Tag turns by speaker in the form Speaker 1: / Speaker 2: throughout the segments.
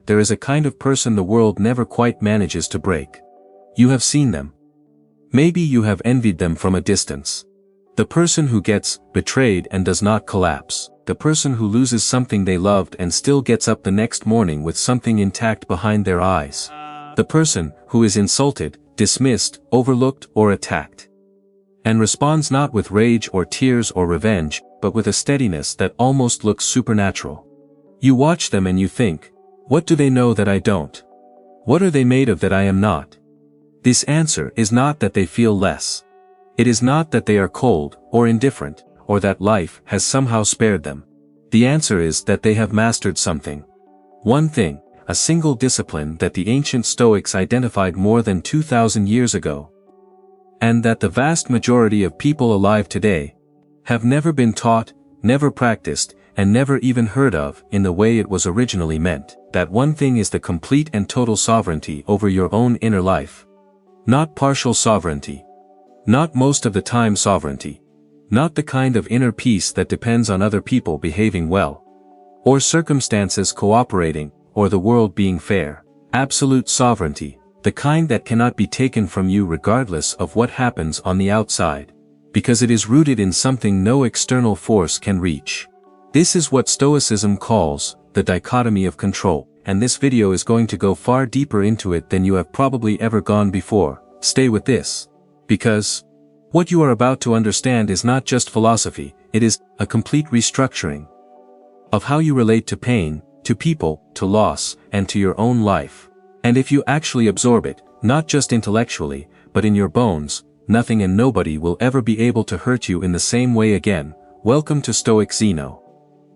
Speaker 1: there is a kind of person the world never quite manages to break. You have seen them. Maybe you have envied them from a distance. The person who gets betrayed and does not collapse. The person who loses something they loved and still gets up the next morning with something intact behind their eyes. The person who is insulted, dismissed, overlooked, or attacked, and responds not with rage or tears or revenge, but with a steadiness that almost looks supernatural. You watch them and you think, what do they know that I don't? What are they made of that I am not? This answer is not that they feel less. It is not that they are cold, or indifferent, or that life has somehow spared them. The answer is that they have mastered something. One thing, a single discipline that the ancient Stoics identified more than 2,000 years ago. And that the vast majority of people alive today have never been taught, never practiced, and never even heard of in the way it was originally meant. That one thing is the complete and total sovereignty over your own inner life. Not partial sovereignty. Not most of the time sovereignty. Not the kind of inner peace that depends on other people behaving well, or circumstances cooperating, or the world being fair. Absolute sovereignty, the kind that cannot be taken from you regardless of what happens on the outside, because it is rooted in something no external force can reach. This is what Stoicism calls the dichotomy of control, and this video is going to go far deeper into it than you have probably ever gone before. Stay with this, because what you are about to understand is not just philosophy, it is a complete restructuring of how you relate to pain, to people, to loss, and to your own life. And if you actually absorb it, not just intellectually, but in your bones, nothing and nobody will ever be able to hurt you in the same way again. Welcome to Stoic Zeno.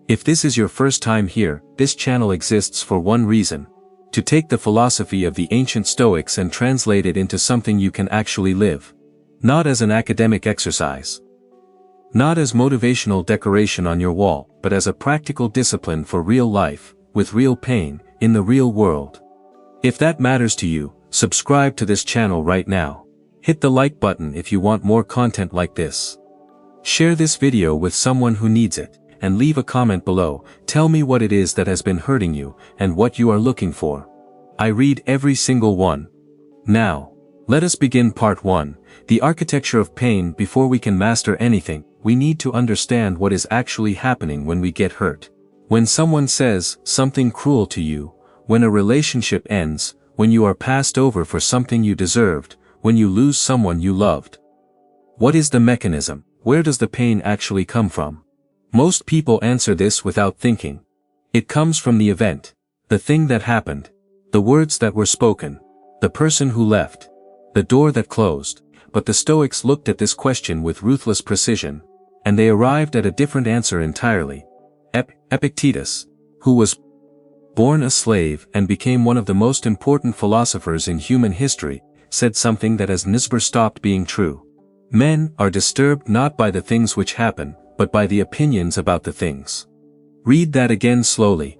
Speaker 1: If this is your first time here, this channel exists for one reason: to take the philosophy of the ancient Stoics and translate it into something you can actually live. Not as an academic exercise. Not as motivational decoration on your wall, but as a practical discipline for real life, with real pain, in the real world. If that matters to you, subscribe to this channel right now. Hit the like button if you want more content like this. Share this video with someone who needs it, and leave a comment below. Tell me what it is that has been hurting you, and what you are looking for. I read every single one. Now, let us begin part 1, the architecture of pain. Before we can master anything, we need to understand what is actually happening when we get hurt. When someone says something cruel to you, when a relationship ends, when you are passed over for something you deserved, when you lose someone you loved. What is the mechanism? Where does the pain actually come from? Most people answer this without thinking. It comes from the event, the thing that happened, the words that were spoken, the person who left, the door that closed. But the Stoics looked at this question with ruthless precision, and they arrived at a different answer entirely. Epictetus, who was born a slave and became one of the most important philosophers in human history, said something that has never stopped being true. Men are disturbed not by the things which happen, but by the opinions about the things. Read that again slowly.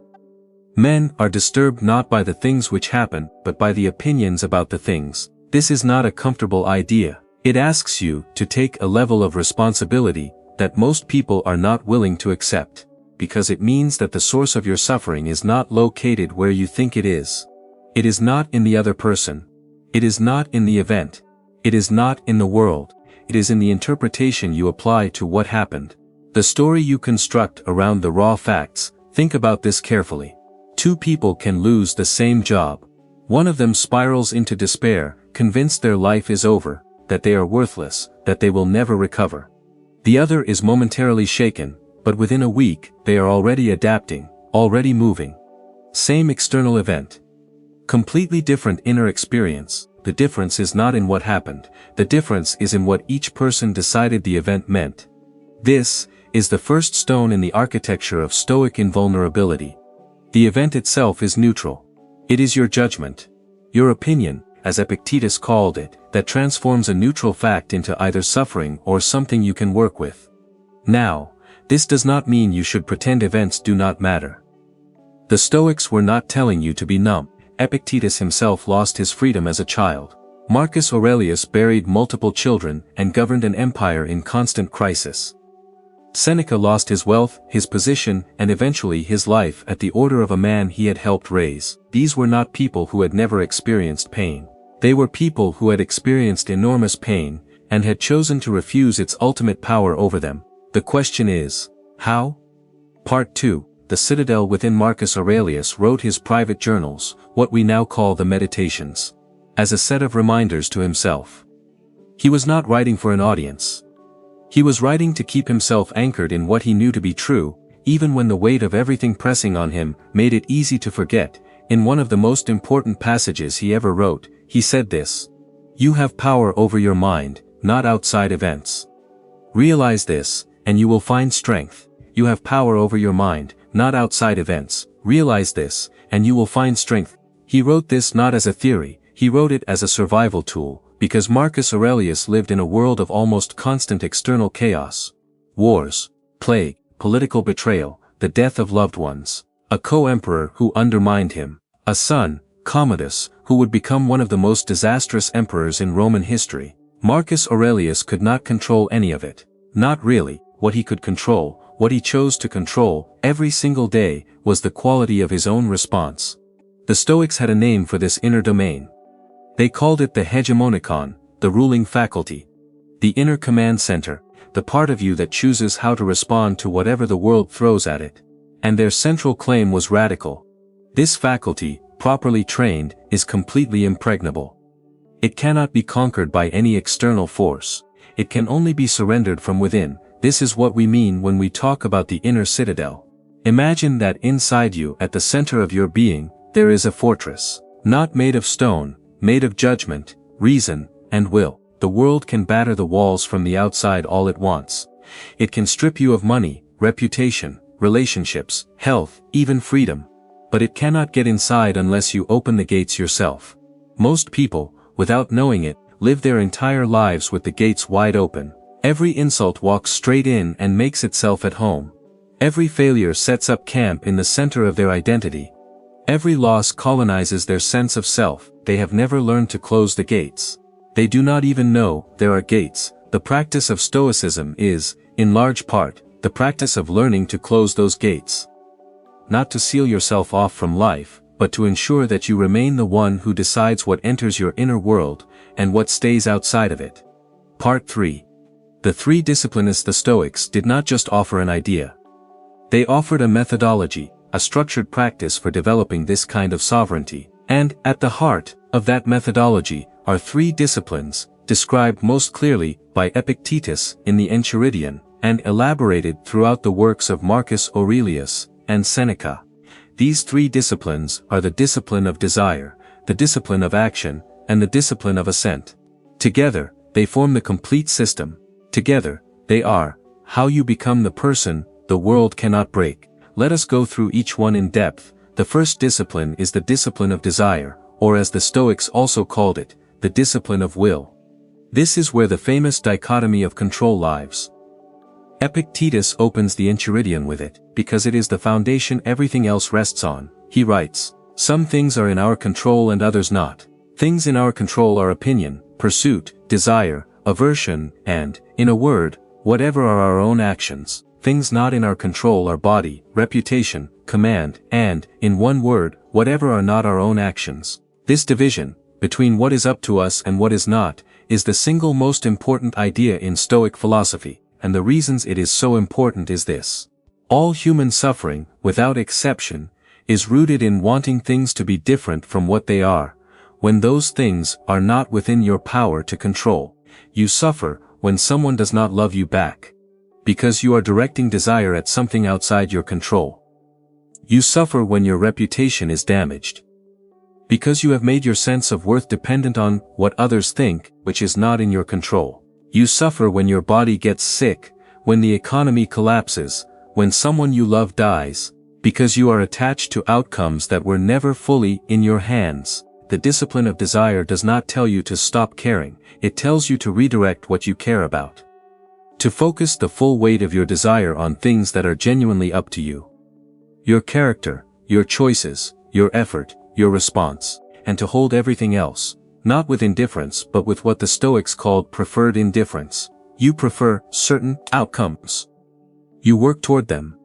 Speaker 1: Men are disturbed not by the things which happen, but by the opinions about the things. This is not a comfortable idea. It asks you to take a level of responsibility that most people are not willing to accept, because it means that the source of your suffering is not located where you think it is. It is not in the other person. It is not in the event. It is not in the world. It is in the interpretation you apply to what happened. The story you construct around the raw facts. Think about this carefully. Two people can lose the same job. One of them spirals into despair, convinced their life is over, that they are worthless, that they will never recover. The other is momentarily shaken, but within a week, they are already adapting, already moving. Same external event. Completely different inner experience. The difference is not in what happened, the difference is in what each person decided the event meant. This is the first stone in the architecture of Stoic invulnerability. The event itself is neutral. It is your judgment, your opinion, as Epictetus called it, that transforms a neutral fact into either suffering or something you can work with. Now, this does not mean you should pretend events do not matter. The Stoics were not telling you to be numb. Epictetus himself lost his freedom as a child. Marcus Aurelius buried multiple children and governed an empire in constant crisis. Seneca lost his wealth, his position, and eventually his life at the order of a man he had helped raise. These were not people who had never experienced pain. They were people who had experienced enormous pain, and had chosen to refuse its ultimate power over them. The question is, how? Part 2. The Citadel Within. Marcus Aurelius wrote his private journals, what we now call the Meditations, as a set of reminders to himself. He was not writing for an audience. He was writing to keep himself anchored in what he knew to be true, even when the weight of everything pressing on him made it easy to forget. In one of the most important passages he ever wrote, he said this: "You have power over your mind, not outside events. Realize this, and you will find strength. You have power over your mind, not outside events. Realize this, and you will find strength." He wrote this not as a theory, he wrote it as a survival tool, because Marcus Aurelius lived in a world of almost constant external chaos. Wars, plague, political betrayal, the death of loved ones, a co-emperor who undermined him, a son, Commodus, who would become one of the most disastrous emperors in Roman history. Marcus Aurelius could not control any of it. Not really. What he could control, what he chose to control, every single day, was the quality of his own response. The Stoics had a name for this inner domain. They called it the hegemonikon, the ruling faculty. The inner command center, the part of you that chooses how to respond to whatever the world throws at it. And their central claim was radical. This faculty, properly trained, is completely impregnable. It cannot be conquered by any external force. It can only be surrendered from within. This is what we mean when we talk about the inner citadel. Imagine that inside you, at the center of your being, there is a fortress. Not made of stone, made of judgment, reason, and will. The world can batter the walls from the outside all it wants. It can strip you of money, reputation, relationships, health, even freedom. But it cannot get inside unless you open the gates yourself. Most people, without knowing it, live their entire lives with the gates wide open. Every insult walks straight in and makes itself at home. Every failure sets up camp in the center of their identity. Every loss colonizes their sense of self. They have never learned to close the gates. They do not even know there are gates. The practice of Stoicism is, in large part, the practice of learning to close those gates. Not to seal yourself off from life, but to ensure that you remain the one who decides what enters your inner world, and what stays outside of it. Part 3. The three disciplines. The Stoics did not just offer an idea. They offered a methodology, a structured practice for developing this kind of sovereignty. And, at the heart of that methodology, are three disciplines, described most clearly by Epictetus in the Enchiridion, and elaborated throughout the works of Marcus Aurelius and Seneca. These three disciplines are the discipline of desire, the discipline of action, and the discipline of assent. Together, they form the complete system. Together, they are how you become the person the world cannot break. Let us go through each one in depth. The first discipline is the discipline of desire, or as the Stoics also called it, the discipline of will. This is where the famous dichotomy of control lies. Epictetus opens the Enchiridion with it, because it is the foundation everything else rests on. He writes, "Some things are in our control and others not. Things in our control are opinion, pursuit, desire, aversion, and, in a word, whatever are our own actions. Things not in our control are body, reputation, command, and, in one word, whatever are not our own actions." This division, between what is up to us and what is not, is the single most important idea in Stoic philosophy, and the reasons it is so important is this. All human suffering, without exception, is rooted in wanting things to be different from what they are, when those things are not within your power to control. You suffer when someone does not love you back, because you are directing desire at something outside your control. You suffer when your reputation is damaged, because you have made your sense of worth dependent on what others think, which is not in your control. You suffer when your body gets sick, when the economy collapses, when someone you love dies, because you are attached to outcomes that were never fully in your hands. The discipline of desire does not tell you to stop caring, it tells you to redirect what you care about. To focus the full weight of your desire on things that are genuinely up to you. Your character, your choices, your effort, your response, and to hold everything else, not with indifference but with what the Stoics called preferred indifference. You prefer certain outcomes. You work toward them.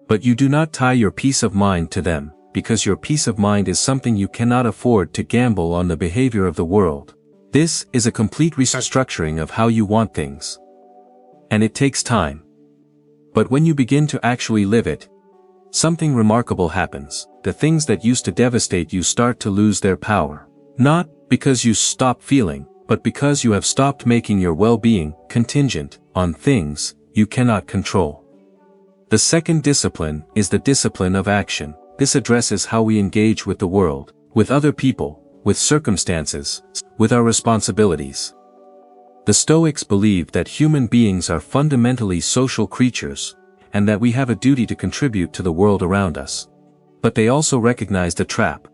Speaker 1: But you do not tie your peace of mind to them, because your peace of mind is something you cannot afford to gamble on the behavior of the world. This is a complete restructuring of how you want things. And it takes time. But when you begin to actually live it, something remarkable happens. The things that used to devastate you start to lose their power. Not because you stop feeling, but because you have stopped making your well-being contingent on things you cannot control. The second discipline is the discipline of action. This addresses how we engage with the world, with other people, with circumstances, with our responsibilities. The Stoics believe that human beings are fundamentally social creatures, and that we have a duty to contribute to the world around us. But they also recognize the trap.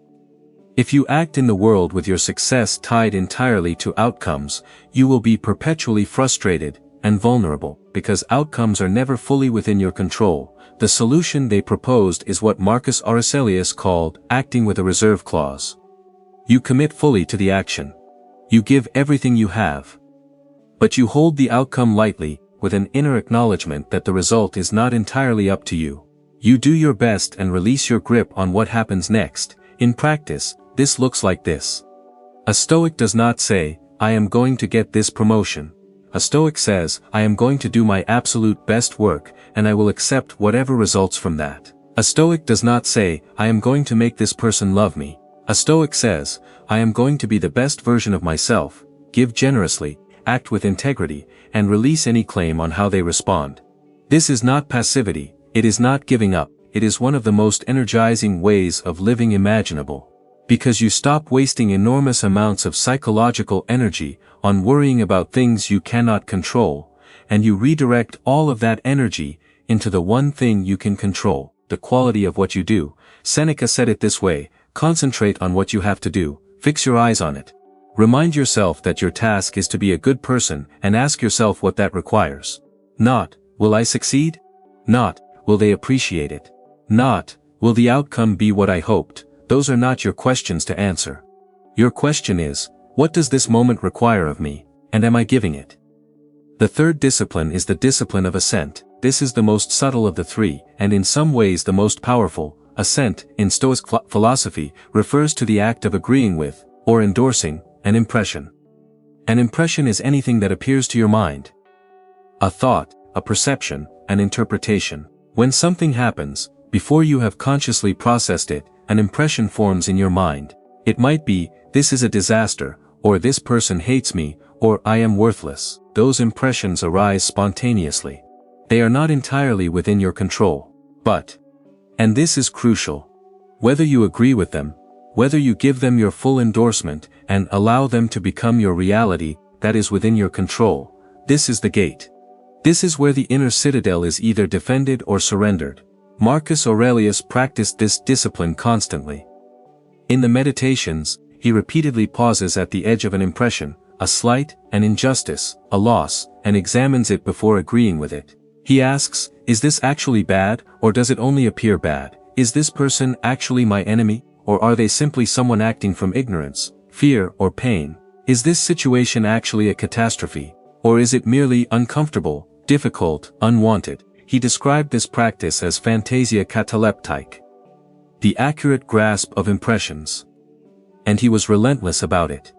Speaker 1: If you act in the world with your success tied entirely to outcomes, you will be perpetually frustrated and vulnerable, because outcomes are never fully within your control. The solution they proposed is what Marcus Aurelius called acting with a reserve clause. You commit fully to the action. You give everything you have. But you hold the outcome lightly, with an inner acknowledgement that the result is not entirely up to you. You do your best and release your grip on what happens next. In practice, this looks like this. A Stoic does not say, "I am going to get this promotion." A Stoic says, "I am going to do my absolute best work, and I will accept whatever results from that." A Stoic does not say, "I am going to make this person love me." A Stoic says, "I am going to be the best version of myself, give generously, act with integrity, and release any claim on how they respond." This is not passivity, it is not giving up, it is one of the most energizing ways of living imaginable. Because you stop wasting enormous amounts of psychological energy on worrying about things you cannot control, and you redirect all of that energy into the one thing you can control, the quality of what you do. Seneca said it this way: concentrate on what you have to do, fix your eyes on it. Remind yourself that your task is to be a good person, and ask yourself what that requires. Not, will I succeed? Not, will they appreciate it? Not, will the outcome be what I hoped? Those are not your questions to answer. Your question is, what does this moment require of me, and am I giving it? The third discipline is the discipline of assent. This is the most subtle of the three, and in some ways the most powerful. Assent, in Stoic philosophy, refers to the act of agreeing with, or endorsing, an impression. An impression is anything that appears to your mind. A thought, a perception, an interpretation. When something happens, before you have consciously processed it, an impression forms in your mind. It might be, this is a disaster, or this person hates me, or I am worthless. Those impressions arise spontaneously. They are not entirely within your control. But, and this is crucial, whether you agree with them, whether you give them your full endorsement, and allow them to become your reality, that is within your control. This is the gate. This is where the inner citadel is either defended or surrendered. Marcus Aurelius practiced this discipline constantly. In the Meditations, he repeatedly pauses at the edge of an impression, a slight, an injustice, a loss, and examines it before agreeing with it. He asks, is this actually bad, or does it only appear bad? Is this person actually my enemy, or are they simply someone acting from ignorance, fear, or pain? Is this situation actually a catastrophe, or is it merely uncomfortable, difficult, unwanted? He described this practice as fantasia cataleptique, the accurate grasp of impressions. And he was relentless about it.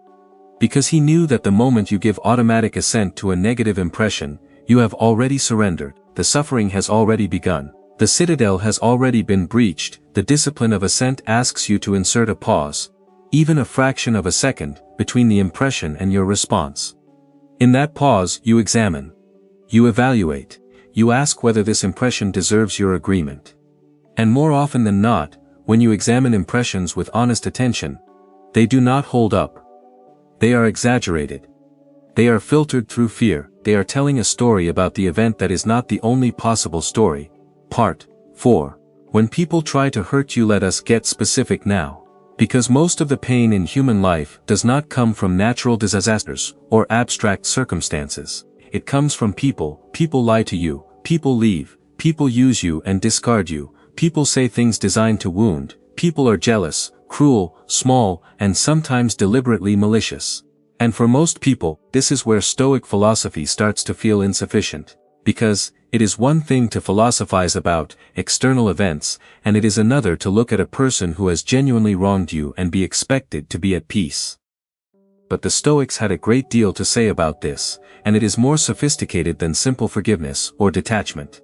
Speaker 1: Because he knew that the moment you give automatic assent to a negative impression, you have already surrendered, the suffering has already begun, the citadel has already been breached. The discipline of assent asks you to insert a pause, even a fraction of a second, between the impression and your response. In that pause, you examine, you evaluate, you ask whether this impression deserves your agreement. And more often than not, when you examine impressions with honest attention, they do not hold up. They are exaggerated. They are filtered through fear. They are telling a story about the event that is not the only possible story. Part 4. When people try to hurt you, let us get specific now. Because most of the pain in human life does not come from natural disasters or abstract circumstances. It comes from people. People lie to you, people leave, people use you and discard you, people say things designed to wound, people are jealous, cruel, small, and sometimes deliberately malicious. And for most people, this is where Stoic philosophy starts to feel insufficient. Because, It is one thing to philosophize about external events, and it is another to look at a person who has genuinely wronged you and be expected to be at peace. But the Stoics had a great deal to say about this, and it is more sophisticated than simple forgiveness or detachment.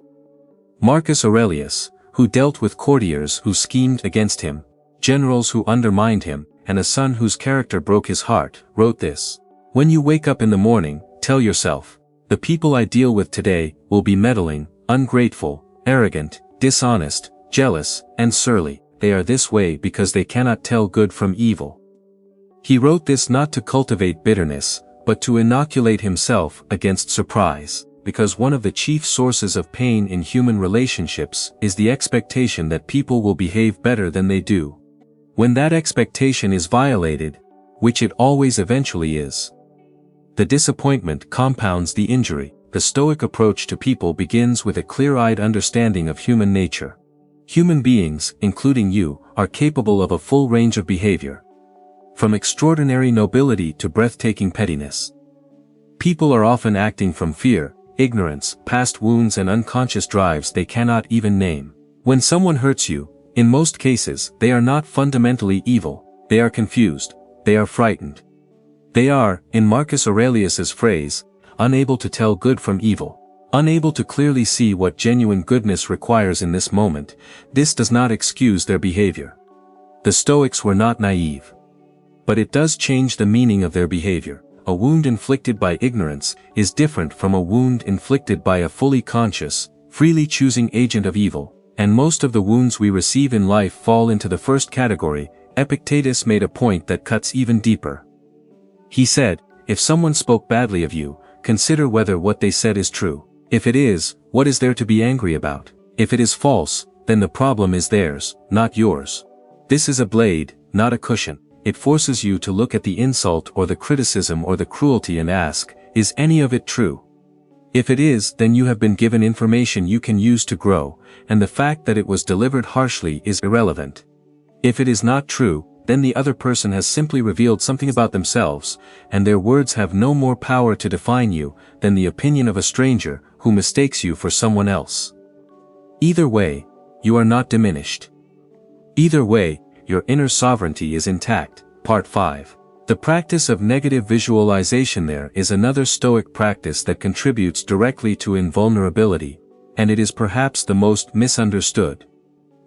Speaker 1: Marcus Aurelius, who dealt with courtiers who schemed against him, generals who undermined him, and a son whose character broke his heart, wrote this: "When you wake up in the morning, tell yourself, the people I deal with today will be meddling, ungrateful, arrogant, dishonest, jealous, and surly. They are this way because they cannot tell good from evil." He wrote this not to cultivate bitterness, but to inoculate himself against surprise, because one of the chief sources of pain in human relationships is the expectation that people will behave better than they do. When that expectation is violated, which it always eventually is, the disappointment compounds the injury. The Stoic approach to people begins with a clear-eyed understanding of human nature. Human beings, including you, are capable of a full range of behavior, from extraordinary nobility to breathtaking pettiness. People are often acting from fear, ignorance, past wounds, and unconscious drives they cannot even name. When someone hurts you, in most cases, they are not fundamentally evil, they are confused, they are frightened. They are, in Marcus Aurelius's phrase, unable to tell good from evil, unable to clearly see what genuine goodness requires in this moment. This does not excuse their behavior. The Stoics were not naive. But it does change the meaning of their behavior. A wound inflicted by ignorance is different from a wound inflicted by a fully conscious, freely choosing agent of evil, and most of the wounds we receive in life fall into the first category. Epictetus made a point that cuts even deeper. He said, "If someone spoke badly of you, consider whether what they said is true. If it is, what is there to be angry about? If it is false, then the problem is theirs, not yours. This is a blade, not a cushion. It forces you to look at the insult or the criticism or the cruelty and ask, is any of it true? If it is, then you have been given information you can use to grow, and the fact that it was delivered harshly is irrelevant. If it is not true, then the other person has simply revealed something about themselves, and their words have no more power to define you than the opinion of a stranger who mistakes you for someone else. Either way, you are not diminished. Either way, your inner sovereignty is intact." Part 5. The practice of negative visualization. There is another Stoic practice that contributes directly to invulnerability, and it is perhaps the most misunderstood.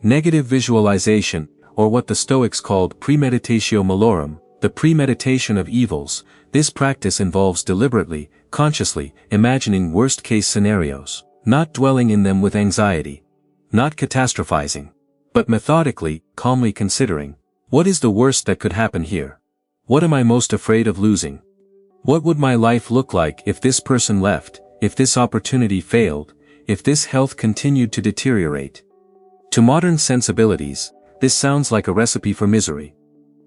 Speaker 1: Negative visualization, or what the Stoics called premeditatio malorum, the premeditation of evils. This practice involves deliberately, consciously, imagining worst-case scenarios, not dwelling in them with anxiety, not catastrophizing, but methodically, calmly considering, what is the worst that could happen here? What am I most afraid of losing? What would my life look like if this person left, if this opportunity failed, if this health continued to deteriorate? To modern sensibilities, this sounds like a recipe for misery.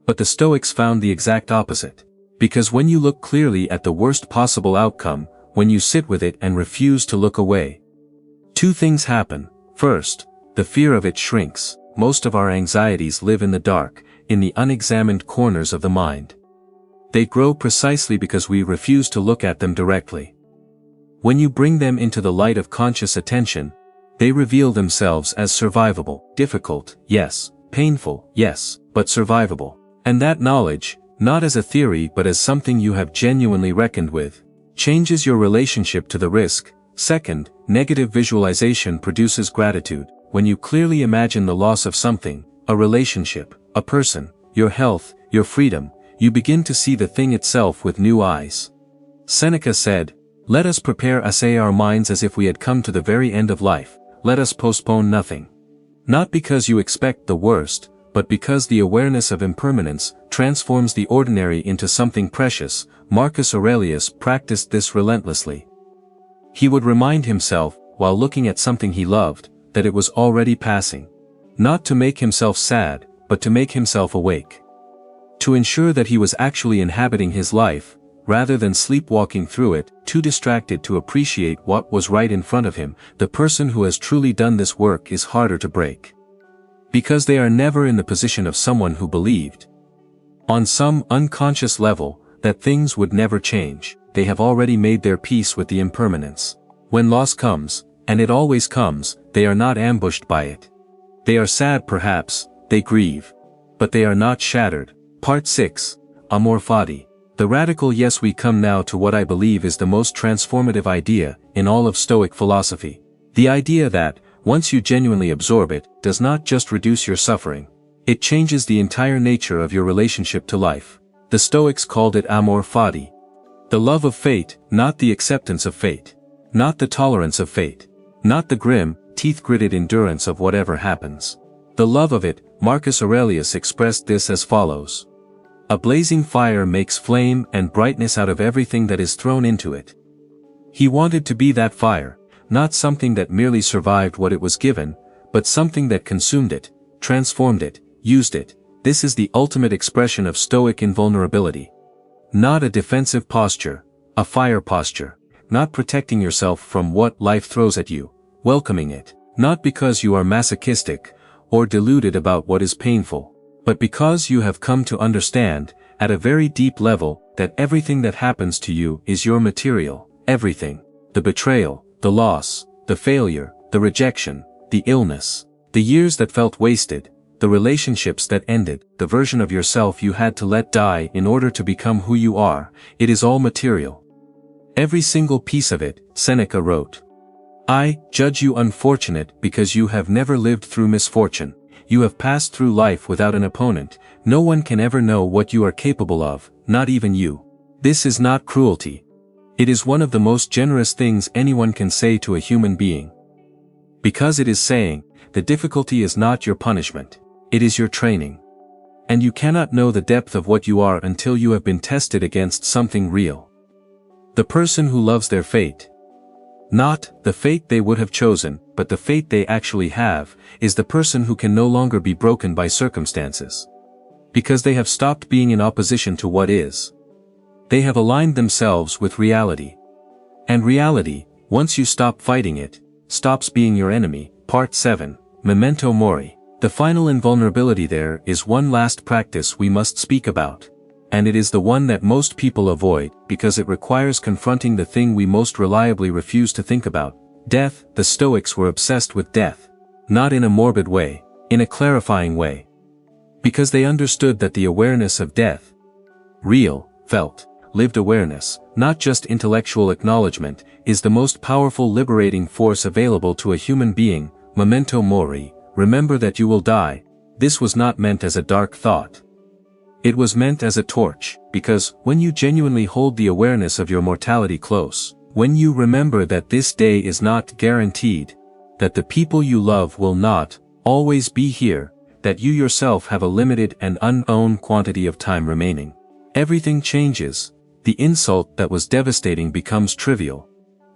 Speaker 1: But the Stoics found the exact opposite. Because when you look clearly at the worst possible outcome, when you sit with it and refuse to look away, two things happen. First, the fear of it shrinks. Most of our anxieties live in the dark, in the unexamined corners of the mind. They grow precisely because we refuse to look at them directly. When you bring them into the light of conscious attention, they reveal themselves as survivable, difficult, yes, painful, yes, but survivable. And that knowledge, not as a theory but as something you have genuinely reckoned with, changes your relationship to the risk. Second, negative visualization produces gratitude. When you clearly imagine the loss of something, a relationship, a person, your health, your freedom, you begin to see the thing itself with new eyes. Seneca said, "Let us prepare our minds as if we had come to the very end of life. Let us postpone nothing." Not because you expect the worst, but because the awareness of impermanence transforms the ordinary into something precious. Marcus Aurelius practiced this relentlessly. He would remind himself, while looking at something he loved, that it was already passing. Not to make himself sad, but to make himself awake. To ensure that he was actually inhabiting his life, rather than sleepwalking through it, too distracted to appreciate what was right in front of him. The person who has truly done this work is harder to break. Because they are never in the position of someone who believed, on some unconscious level, that things would never change. They have already made their peace with the impermanence. When loss comes, And it always comes, they are not ambushed by it. They are sad perhaps, they grieve. But they are not shattered. Part 6. Amor Fati. The radical yes. We come now to what I believe is the most transformative idea in all of Stoic philosophy. The idea that, once you genuinely absorb it, does not just reduce your suffering. It changes the entire nature of your relationship to life. The Stoics called it amor fati. The love of fate, not the acceptance of fate. Not the tolerance of fate. Not the grim, teeth-gritted endurance of whatever happens. The love of it. Marcus Aurelius expressed this as follows. A blazing fire makes flame and brightness out of everything that is thrown into it. He wanted to be that fire, not something that merely survived what it was given, but something that consumed it, transformed it, used it. This is the ultimate expression of Stoic invulnerability. Not a defensive posture, a fire posture, not protecting yourself from what life throws at you, welcoming it, not because you are masochistic, or deluded about what is painful, but because you have come to understand, at a very deep level, that everything that happens to you is your material, everything. The betrayal, the loss, the failure, the rejection, the illness, the years that felt wasted, the relationships that ended, the version of yourself you had to let die in order to become who you are, it is all material. Every single piece of it, Seneca wrote. I judge you unfortunate because you have never lived through misfortune. You have passed through life without an opponent. No one can ever know what you are capable of, not even you. This is not cruelty. It is one of the most generous things anyone can say to a human being. Because it is saying, the difficulty is not your punishment. It is your training. And you cannot know the depth of what you are until you have been tested against something real. The person who loves their fate, not the fate they would have chosen, but the fate they actually have, is the person who can no longer be broken by circumstances. Because they have stopped being in opposition to what is. They have aligned themselves with reality. And reality, once you stop fighting it, stops being your enemy. Part 7. Memento Mori. The final invulnerability. There is one last practice we must speak about. And it is the one that most people avoid, because it requires confronting the thing we most reliably refuse to think about. Death. The Stoics were obsessed with death. Not in a morbid way, in a clarifying way. Because they understood that the awareness of death, real, felt, lived awareness, not just intellectual acknowledgement, is the most powerful liberating force available to a human being. Memento mori, remember that you will die. This was not meant as a dark thought. It was meant as a torch, because, when you genuinely hold the awareness of your mortality close, when you remember that this day is not guaranteed, that the people you love will not always be here, that you yourself have a limited and unknown quantity of time remaining, everything changes. The insult that was devastating becomes trivial.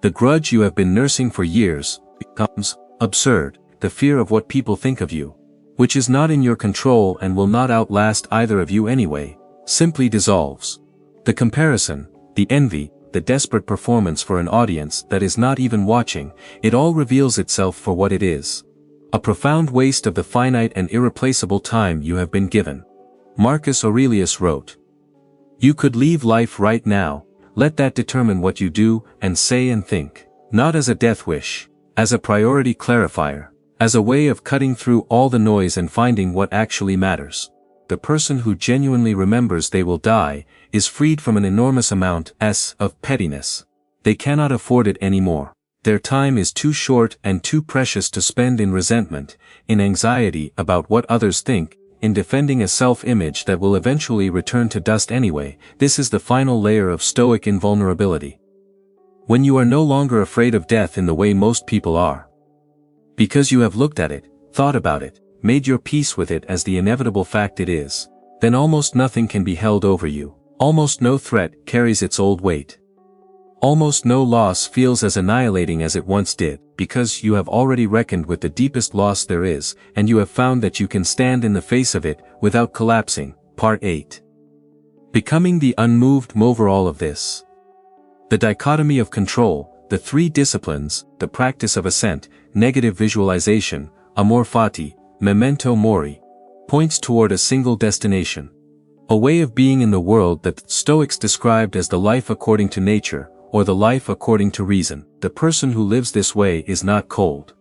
Speaker 1: The grudge you have been nursing for years becomes absurd. The fear of what people think of you, which is not in your control and will not outlast either of you anyway, simply dissolves. The comparison, the envy, the desperate performance for an audience that is not even watching, it all reveals itself for what it is. A profound waste of the finite and irreplaceable time you have been given. Marcus Aurelius wrote, "You could leave life right now, let that determine what you do and say and think, not as a death wish, as a priority clarifier. As a way of cutting through all the noise and finding what actually matters. The person who genuinely remembers they will die, is freed from an enormous amount of pettiness. They cannot afford it anymore. Their time is too short and too precious to spend in resentment, in anxiety about what others think, in defending a self-image that will eventually return to dust anyway." This is the final layer of Stoic invulnerability. When you are no longer afraid of death in the way most people are. Because you have looked at it, thought about it, made your peace with it as the inevitable fact it is, then almost nothing can be held over you. Almost no threat carries its old weight. Almost no loss feels as annihilating as it once did, because you have already reckoned with the deepest loss there is, and you have found that you can stand in the face of it, without collapsing. Part 8. Becoming the unmoved over all of this. The dichotomy of control, the three disciplines, the practice of ascent, negative visualization, amor fati, memento mori, points toward a single destination. A way of being in the world that the Stoics described as the life according to nature, or the life according to reason. The person who lives this way is not cold.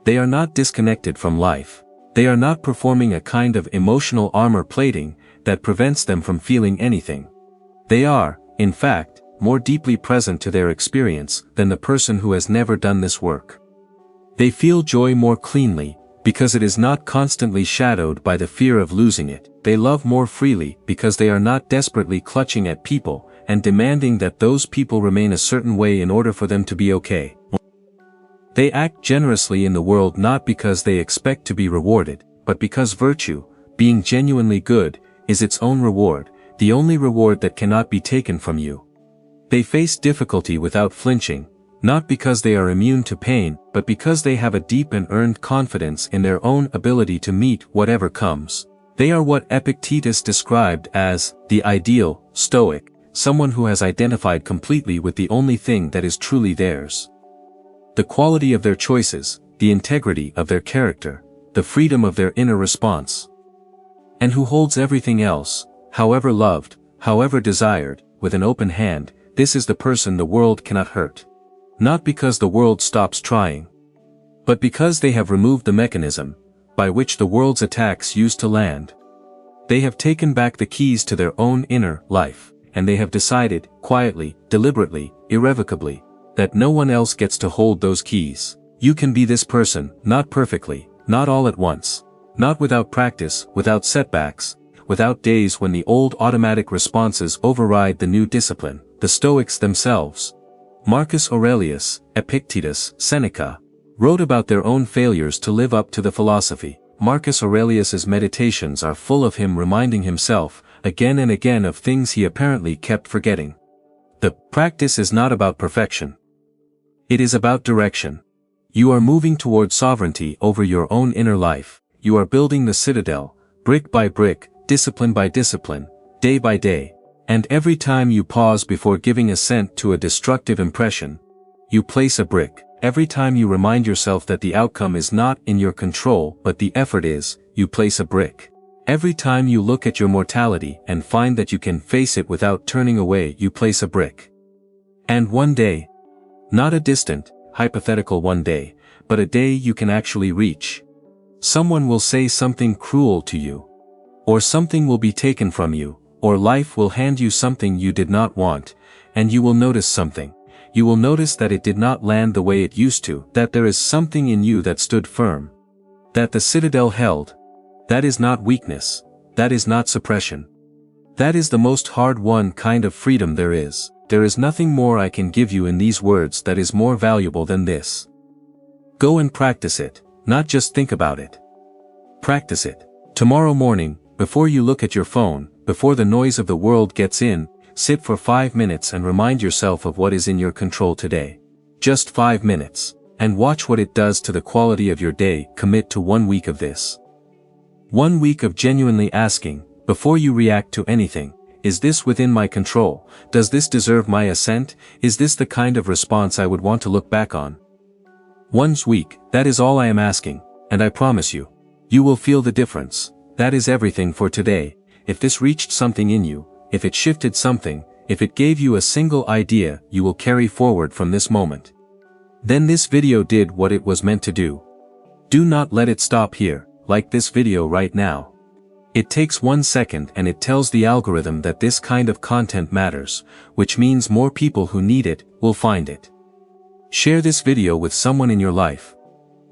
Speaker 1: They are not disconnected from life. They are not performing a kind of emotional armor plating that prevents them from feeling anything. They are, in fact, more deeply present to their experience than the person who has never done this work. They feel joy more cleanly, because it is not constantly shadowed by the fear of losing it. They love more freely because they are not desperately clutching at people and demanding that those people remain a certain way in order for them to be okay. They act generously in the world not because they expect to be rewarded, but because virtue, being genuinely good, is its own reward, the only reward that cannot be taken from you. They face difficulty without flinching, not because they are immune to pain, but because they have a deep and earned confidence in their own ability to meet whatever comes. They are what Epictetus described as the ideal Stoic, someone who has identified completely with the only thing that is truly theirs. The quality of their choices, the integrity of their character, the freedom of their inner response. And who holds everything else, however loved, however desired, with an open hand. This is the person the world cannot hurt. Not because the world stops trying, but because they have removed the mechanism by which the world's attacks used to land. They have taken back the keys to their own inner life, and they have decided, quietly, deliberately, irrevocably, that no one else gets to hold those keys. You can be this person, not perfectly, not all at once, not without practice, without setbacks, without days when the old automatic responses override the new discipline. The Stoics themselves, Marcus Aurelius, Epictetus, Seneca, wrote about their own failures to live up to the philosophy. Marcus Aurelius's meditations are full of him reminding himself, again and again, of things he apparently kept forgetting. The practice is not about perfection. It is about direction. You are moving toward sovereignty over your own inner life. You are building the citadel, brick by brick, discipline by discipline, day by day. And every time you pause before giving assent to a destructive impression, you place a brick. Every time you remind yourself that the outcome is not in your control but the effort is, you place a brick. Every time you look at your mortality and find that you can face it without turning away, you place a brick. And one day, not a distant, hypothetical one day, but a day you can actually reach, someone will say something cruel to you, or something will be taken from you, or life will hand you something you did not want, and you will notice something. You will notice that it did not land the way it used to, that there is something in you that stood firm, that the citadel held. That is not weakness, that is not suppression. That is the most hard-won kind of freedom there is. There is nothing more I can give you in these words that is more valuable than this. Go and practice it, not just think about it. Practice it. Tomorrow morning, before you look at your phone, before the noise of the world gets in, sit for 5 minutes and remind yourself of what is in your control today. Just 5 minutes, and watch what it does to the quality of your day. Commit to 1 week of this. 1 week of genuinely asking, before you react to anything, is this within my control? Does this deserve my assent? Is this the kind of response I would want to look back on? 1 week, that is all I am asking, and I promise you, you will feel the difference. That is everything for today. If this reached something in you, if it shifted something, if it gave you a single idea you will carry forward from this moment, then this video did what it was meant to do. Do not let it stop here. Like this video right now. It takes 1 second and it tells the algorithm that this kind of content matters, which means more people who need it will find it. Share this video with someone in your life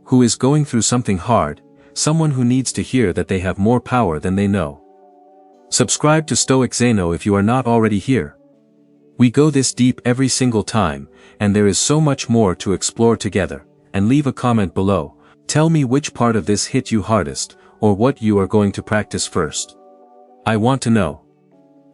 Speaker 1: who is going through something hard, someone who needs to hear that they have more power than they know. Subscribe to Stoic Zeno if you are not already here. We go this deep every single time, and there is so much more to explore together. And leave a comment below. Tell me which part of this hit you hardest, or what you are going to practice first. I want to know.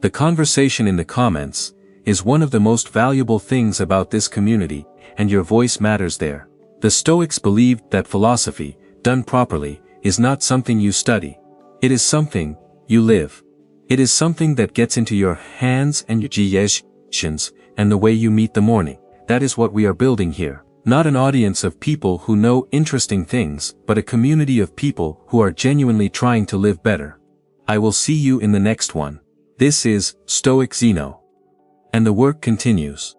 Speaker 1: The conversation in the comments is one of the most valuable things about this community, and your voice matters there. The Stoics believed that philosophy, done properly, is not something you study. It is something you live. It is something that gets into your hands and your gestions, and the way you meet the morning. That is what we are building here. Not an audience of people who know interesting things, but a community of people who are genuinely trying to live better. I will see you in the next one. This is Stoic Zeno. And the work continues.